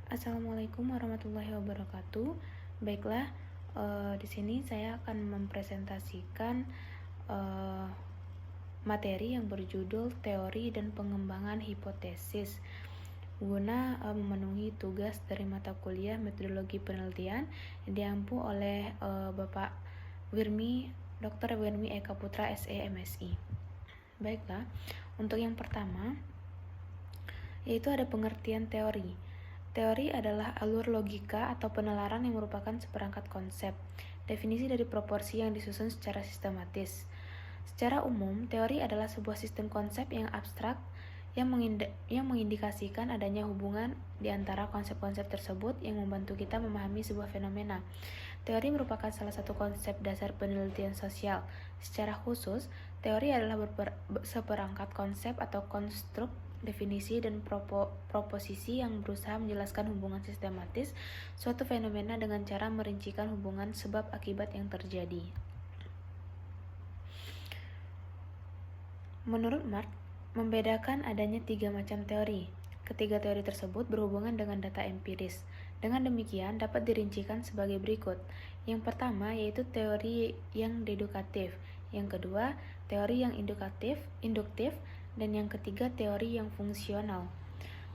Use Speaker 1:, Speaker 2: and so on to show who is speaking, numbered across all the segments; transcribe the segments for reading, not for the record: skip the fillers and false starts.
Speaker 1: Assalamualaikum warahmatullahi wabarakatuh. Baiklah, di sini saya akan mempresentasikan eh, materi yang berjudul Teori dan Pengembangan Hipotesis guna memenuhi tugas dari mata kuliah Metodologi Penelitian yang diampu oleh Bapak Dr. Wirmi Eka Putra SE MSI. Baiklah, untuk yang pertama yaitu ada pengertian teori. Teori adalah alur logika atau penalaran yang merupakan seperangkat konsep, definisi dari proporsi yang disusun secara sistematis. Secara umum, teori adalah sebuah sistem konsep yang abstrak yang mengindikasikan adanya hubungan di antara konsep-konsep tersebut yang membantu kita memahami sebuah fenomena. Teori merupakan salah satu konsep dasar penelitian sosial. Secara khusus, teori adalah seperangkat konsep atau konstruk, definisi, dan proposisi yang berusaha menjelaskan hubungan sistematis suatu fenomena dengan cara merincikan hubungan sebab akibat yang terjadi. Menurut Marx, membedakan adanya 3 macam teori. Ketiga teori tersebut berhubungan dengan data empiris. Dengan demikian, dapat dirincikan sebagai berikut. Yang pertama yaitu teori yang dedukatif. Yang kedua, teori yang induktif, dan yang ketiga, teori yang fungsional.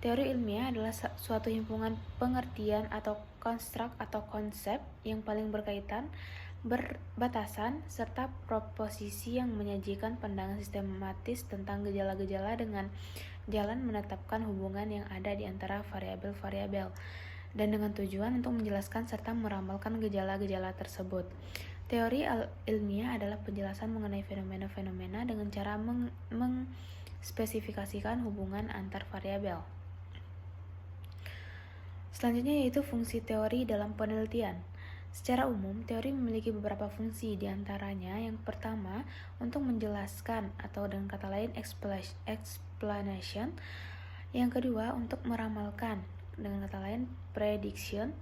Speaker 1: Teori ilmiah adalah suatu himpunan pengertian atau konstruk atau konsep yang paling berkaitan, berbatasan, serta proposisi yang menyajikan pandangan sistematis tentang gejala-gejala dengan jalan menetapkan hubungan yang ada di antara variabel-variabel dan dengan tujuan untuk menjelaskan serta meramalkan gejala-gejala tersebut. Teori ilmiah adalah penjelasan mengenai fenomena-fenomena dengan cara mengspesifikasikan hubungan antar variabel. Selanjutnya yaitu fungsi teori dalam penelitian. Secara umum, teori memiliki beberapa fungsi, diantaranya yang pertama, untuk menjelaskan atau dengan kata lain explanation. Yang kedua, untuk meramalkan, dengan kata lain prediction.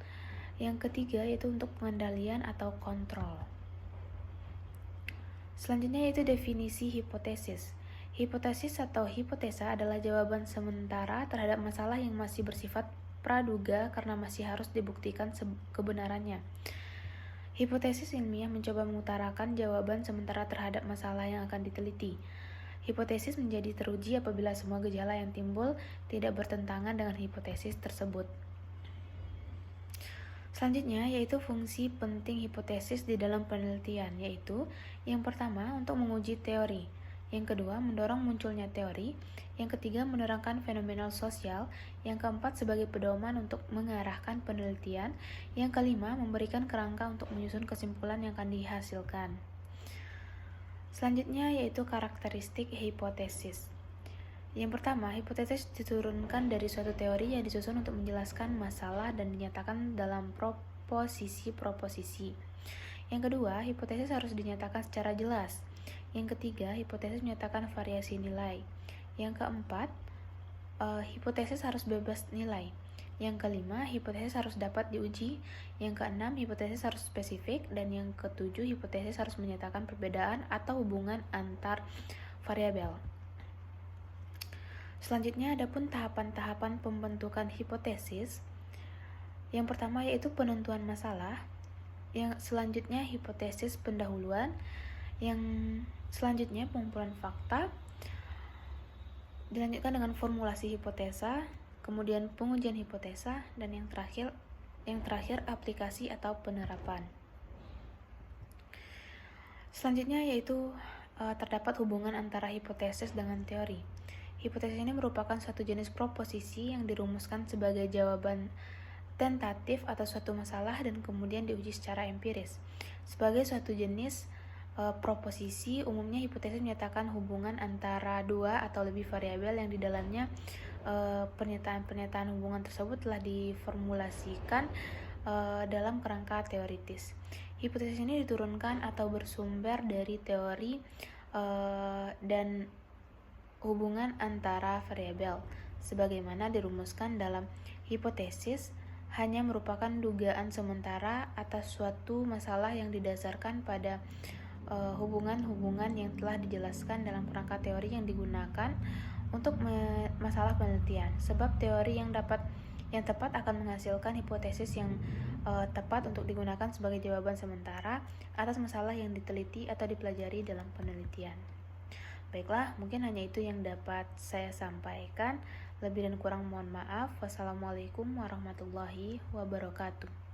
Speaker 1: Yang ketiga, yaitu untuk pengendalian atau kontrol. Selanjutnya yaitu definisi hipotesis. Hipotesis atau hipotesa adalah jawaban sementara terhadap masalah yang masih bersifat praduga karena masih harus dibuktikan kebenarannya. Hipotesis ilmiah mencoba mengutarakan jawaban sementara terhadap masalah yang akan diteliti. Hipotesis menjadi teruji apabila semua gejala yang timbul tidak bertentangan dengan hipotesis tersebut. Selanjutnya yaitu fungsi penting hipotesis di dalam penelitian, yaitu yang pertama untuk menguji teori, yang kedua mendorong munculnya teori, yang ketiga menerangkan fenomenal sosial, yang keempat sebagai pedoman untuk mengarahkan penelitian, yang kelima memberikan kerangka untuk menyusun kesimpulan yang akan dihasilkan. Selanjutnya yaitu karakteristik hipotesis. Yang pertama, hipotesis diturunkan dari suatu teori yang disusun untuk menjelaskan masalah dan dinyatakan dalam proposisi-proposisi. Yang kedua, hipotesis harus dinyatakan secara jelas. Yang ketiga, hipotesis menyatakan variasi nilai. Yang keempat, hipotesis harus bebas nilai. Yang kelima, hipotesis harus dapat diuji. Yang keenam, hipotesis harus spesifik. Dan yang ketujuh, hipotesis harus menyatakan perbedaan atau hubungan antar variabel. Selanjutnya adapun tahapan-tahapan pembentukan hipotesis. Yang pertama yaitu penentuan masalah. Yang selanjutnya hipotesis pendahuluan. Yang selanjutnya pengumpulan fakta. Dilanjutkan dengan formulasi hipotesa, kemudian pengujian hipotesa, dan yang terakhir aplikasi atau penerapan. Selanjutnya yaitu terdapat hubungan antara hipotesis dengan teori. Hipotesis ini merupakan suatu jenis proposisi yang dirumuskan sebagai jawaban tentatif atas suatu masalah dan kemudian diuji secara empiris. Sebagai suatu jenis proposisi, umumnya hipotesis menyatakan hubungan antara dua atau lebih variabel yang di dalamnya pernyataan-pernyataan hubungan tersebut telah diformulasikan dalam kerangka teoritis. Hipotesis ini diturunkan atau bersumber dari teori dan hubungan antara variabel, sebagaimana dirumuskan dalam hipotesis hanya merupakan dugaan sementara atas suatu masalah yang didasarkan pada hubungan-hubungan yang telah dijelaskan dalam kerangka teori yang digunakan untuk masalah penelitian. Sebab teori yang dapat yang tepat akan menghasilkan hipotesis yang tepat untuk digunakan sebagai jawaban sementara atas masalah yang diteliti atau dipelajari dalam penelitian. Baiklah, mungkin hanya itu yang dapat saya sampaikan. Lebih dan kurang mohon maaf. Wassalamualaikum warahmatullahi wabarakatuh.